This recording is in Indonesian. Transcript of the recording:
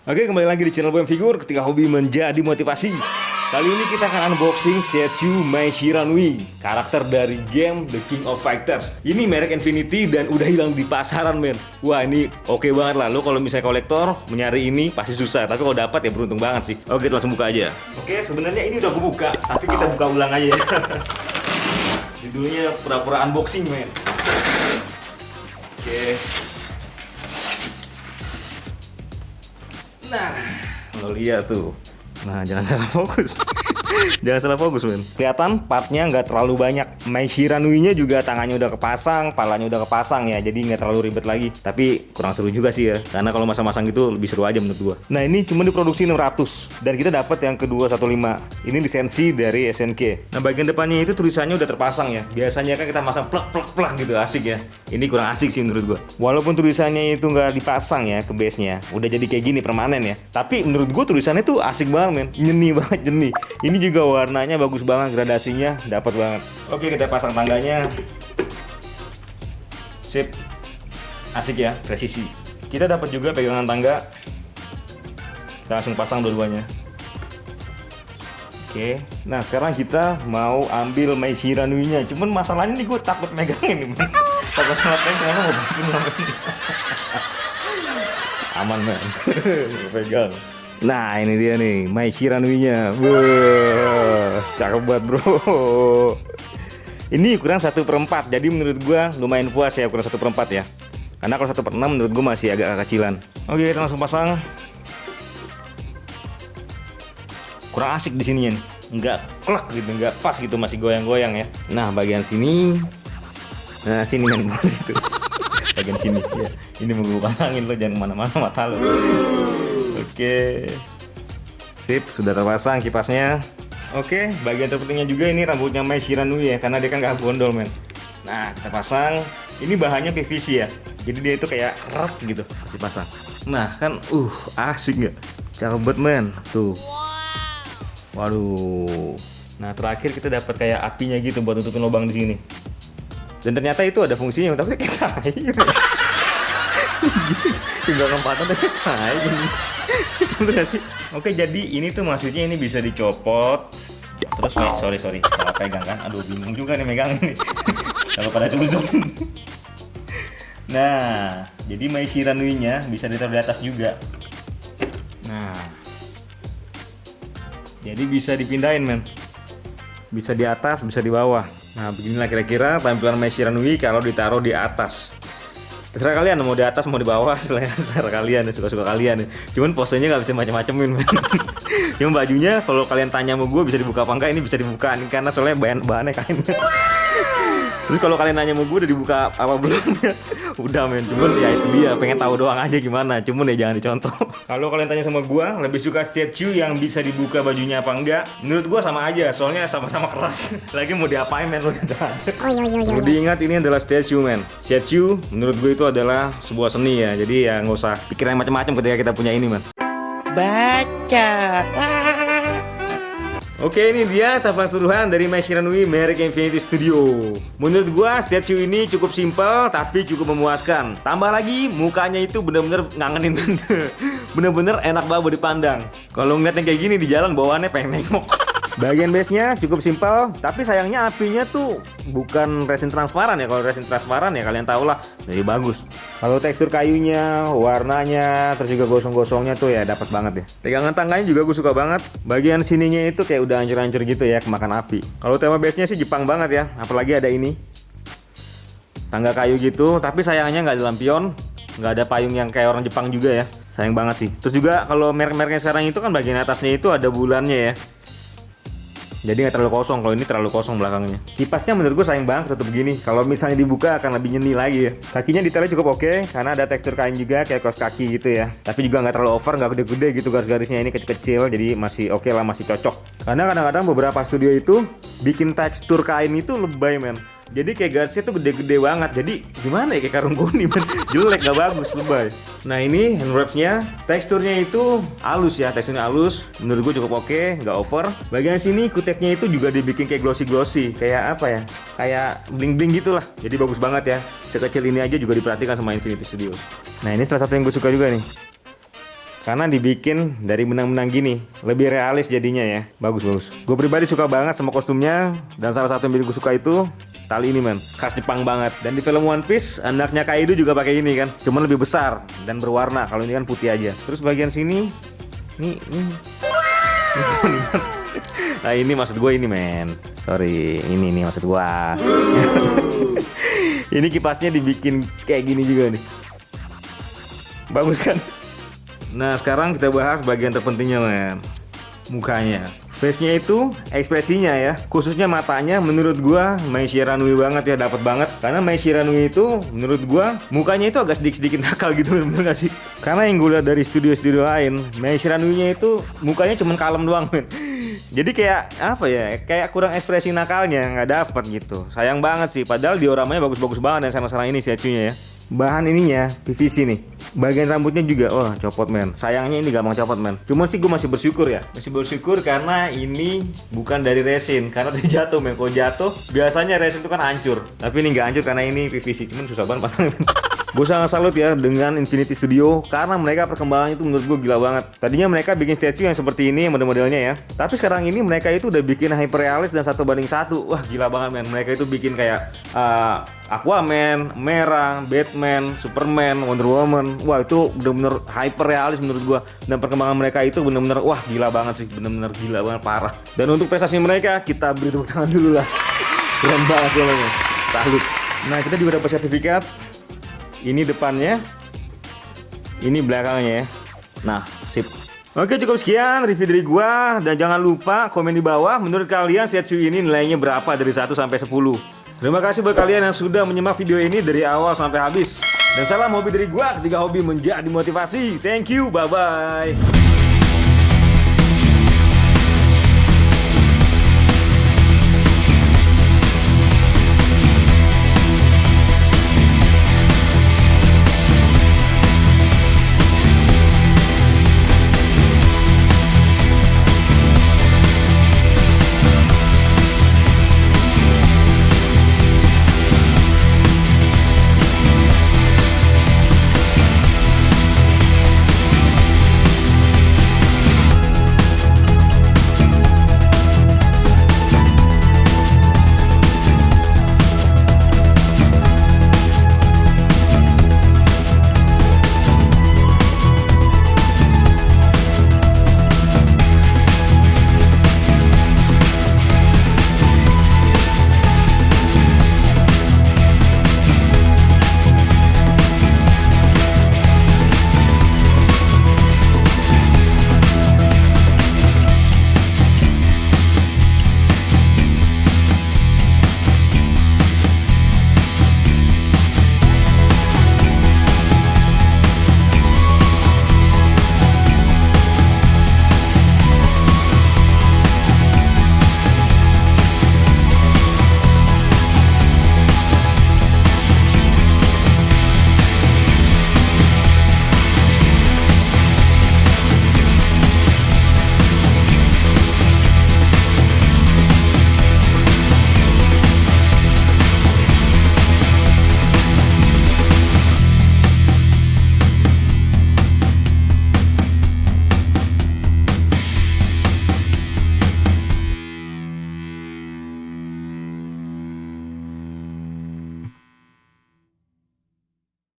Oke, kembali lagi di channel BM Figur ketika hobi menjadi motivasi. Kali ini kita akan unboxing Seichu Mai Shiranui, karakter dari game The King of Fighters. Ini merek Infinity dan udah hilang di pasaran, men. Wah, ini oke banget lah. Lo kalau misalnya kolektor mencari ini pasti susah, tapi kalau dapat ya beruntung banget sih. Oke, kita langsung buka aja. Oke, sebenarnya ini udah gue buka, tapi kita buka ulang aja ya. Judulnya pura-pura unboxing, men. Oke. Nah, lo lihat tuh. Nah, jangan salah fokus. Jangan salah fokus, men. Kelihatan partnya nggak terlalu banyak. Mai Shiranui-nya juga tangannya udah kepasang, palanya udah kepasang ya. Jadi nggak terlalu ribet lagi. Tapi kurang seru juga sih ya. Karena kalau masang-masang gitu lebih seru aja menurut gua. Nah, ini cuma diproduksi 600 dan kita dapat yang ke-215. Ini lisensi dari SNK. Nah, bagian depannya itu tulisannya udah terpasang ya. Biasanya kan kita masang plak gitu, asik ya. Ini kurang asik sih menurut gua. Walaupun tulisannya itu nggak dipasang ya ke base-nya, udah jadi kayak gini permanen ya. Tapi menurut gua tulisannya tuh asik banget, men. Nyeni banget, nyeni. Ini juga warnanya bagus banget, gradasinya dapat banget. Oke, kita pasang tangganya. Sip. Asik ya, presisi. Kita dapat juga pegangan tangga. Kita langsung pasang dua-duanya. Oke. Nah, sekarang kita mau ambil Mai Shiranui-nya. Cuman masalahnya nih gue takut megangin nih. Takut ngelakuin karena mau bantuin ngelakuin. Aman, men. Pegang. Nah, ini dia nih, Mai Shiranui-nya. Wah, cakep banget, bro. Ini ukuran 1/4, jadi menurut gua lumayan puas ya ukuran 1/4 ya. Karena kalau 1/6 menurut gua masih agak kecilan. Oke, kita langsung pasang. Kurang asik di sininya nih. Nggak klek gitu, nggak pas gitu, masih goyang-goyang ya. Nah, bagian sini. Nah, sini men, bukan situ. Bagian sini ya. Ini mau gua pasangin lo, jangan kemana-mana mata lo. Oke, sip, sudah terpasang kipasnya. Oke, bagian terpentingnya juga ini rambutnya Mai Shiranui ya, karena dia kan nggak gondol, men. Nah, kita pasang. Ini bahannya PVC ya, jadi dia itu kayak kerat gitu pas dipasang. Nah, kan, asik nggak? Cakep banget, men. Tuh. Waduh. Nah, terakhir kita dapat kayak apinya gitu buat tutupin lubang di sini. Dan ternyata itu ada fungsinya, tapi kayak tai. Tinggal lompatan kayak tai gini. Bener gak sih? Oke, jadi ini tuh maksudnya ini bisa dicopot. Terus sorry salah pegang kan. Aduh, bingung juga nih megang ini. Kalau pada tusuk. Nah, jadi Mai Shiranui-nya bisa ditaruh di atas juga. Nah, jadi bisa dipindahin, men. Bisa di atas, bisa di bawah. Nah, beginilah kira-kira tampilan Mai Shiranui kalau ditaruh di atas. Terserah kalian mau di atas mau di bawah, selera kalian, suka-suka kalian. Cuman posenya nggak bisa macam-macamin. Yang bajunya kalau kalian tanya sama gue bisa dibuka apa enggak, ini bisa dibuka nih, karena soalnya bahannya kain. Terus kalau kalian nanya sama gue udah dibuka apa belum ya? Udah, men. Cuman ya itu dia, pengen tahu doang aja gimana. Cuman ya jangan dicontoh. Kalau kalian tanya sama gue lebih suka Seichu yang bisa dibuka bajunya apa enggak? Menurut gue sama aja, soalnya sama-sama keras. Lagi mau diapain, men, lo aja. Perlu diingat ini adalah Seichu, men. Seichu menurut gue itu adalah sebuah seni ya. Jadi ya nggak usah pikirin macam-macam ketika kita punya ini, men. Baca. Oke, ini dia tampilan keseluruhan dari Mai Shiranui merek Infinity Studio. Menurut gua Seichu ini cukup simpel tapi cukup memuaskan. Tambah lagi mukanya itu bener-bener ngangenin. Bener-bener enak banget dipandang. Kalau ngeliat yang kayak gini di jalan bawaannya pengen nengok. Bagian base-nya cukup simpel, tapi sayangnya apinya tuh bukan resin transparan ya. Kalau resin transparan ya kalian tau lah, jadi bagus. Kalau tekstur kayunya, warnanya, terus juga gosong-gosongnya tuh ya dapat banget ya. Pegangan tangannya juga gue suka banget. Bagian sininya itu kayak udah hancur-hancur gitu ya, kemakan api. Kalau tema base-nya sih Jepang banget ya, apalagi ada ini. Tangga kayu gitu, tapi sayangnya nggak ada lampion, nggak ada payung yang kayak orang Jepang juga ya. Sayang banget sih. Terus juga kalau merek-mereknya sekarang itu kan bagian atasnya itu ada bulannya ya. Jadi nggak terlalu kosong, kalau ini terlalu kosong belakangnya. Kipasnya menurut gue sayang banget tutup begini. Kalau misalnya dibuka akan lebih nyeni lagi ya. Kakinya detailnya cukup oke, karena ada tekstur kain juga kayak kaos kaki gitu ya. Tapi juga nggak terlalu over, nggak gede-gede gitu garis-garisnya, ini kecil-kecil, jadi masih oke lah, masih cocok. Karena kadang-kadang beberapa studio itu bikin tekstur kain itu lebay, men. Jadi kayak garisnya tuh gede-gede banget. Jadi gimana ya, kayak karung goni, men. Jelek, gak bagus, lebay. Nah, ini hand wraps-nya, teksturnya itu halus ya, teksturnya halus. Menurut gue cukup oke, gak over. Bagian sini kuteknya itu juga dibikin kayak glossy-glossy, kayak apa ya? Kayak bling-bling gitulah. Jadi bagus banget ya. Sekecil ini aja juga diperhatikan sama Infinity Studios. Nah, ini salah satu yang gue suka juga nih. karena dibikin dari benang-benang gini, lebih realis jadinya ya. Bagus. Gue pribadi suka banget sama kostumnya, dan salah satu yang bikin gue suka itu tali ini men, khas Jepang banget. Dan di film One Piece anaknya Kaido juga pakai ini kan, cuman lebih besar dan berwarna. Kalau ini kan putih aja. Terus bagian sini, nih. Nah ini maksud gue ini men, sorry, ini nih maksud gue. Ini kipasnya dibikin kayak gini juga nih, bagus kan? Nah sekarang kita bahas bagian terpentingnya men, mukanya. Face-nya itu ekspresinya ya, khususnya matanya menurut gua Mei Shiranui banget ya, dapat banget. Karena Mei Shiranui itu menurut gua mukanya itu agak sedikit nakal gitu, bener gak sih? Karena yang gue lihat dari studio-studio lain, Mei Shiranui-nya itu mukanya cuma kalem doang men. Jadi kayak apa ya, kayak kurang ekspresi nakalnya, nggak dapet gitu. Sayang banget sih, padahal dioramanya bagus-bagus banget dan sama-sama ini statue-nya ya. Bahan ininya PVC nih. Bagian rambutnya juga, wah copot men. Sayangnya ini gampang copot men. Cuma sih gue masih bersyukur ya. Masih bersyukur karena ini bukan dari resin. Karena dia jatuh men. Kalau jatuh, biasanya resin itu kan hancur. Tapi ini nggak hancur karena ini PVC. Cuman susah banget pasangnya. Gue sangat salut ya dengan Infinity Studio, karena mereka perkembangannya itu menurut gue gila banget. Tadinya mereka bikin statue yang seperti ini model-modelnya ya, tapi sekarang ini mereka itu udah bikin hyperrealis dan 1:1. Wah gila banget men. Mereka itu bikin kayak Aquaman, Merah, Batman, Superman, Wonder Woman. Wah itu bener-bener hyperrealis menurut gue. Dan perkembangan mereka itu bener-bener wah gila banget sih, bener-bener gila banget, parah. Dan untuk prestasi mereka kita beri tepuk tangan dulu lah. Keren banget soalnya, salut. Nah kita juga dapat sertifikat. Ini depannya, ini belakangnya ya. Nah, sip. Oke, cukup sekian review dari gua. Dan jangan lupa komen di bawah, menurut kalian statue ini nilainya berapa dari 1 sampai 10. Terima kasih buat kalian yang sudah menyimak video ini dari awal sampai habis. Dan salam hobi dari gua, ketika hobi menjadi motivasi. Thank you, bye-bye.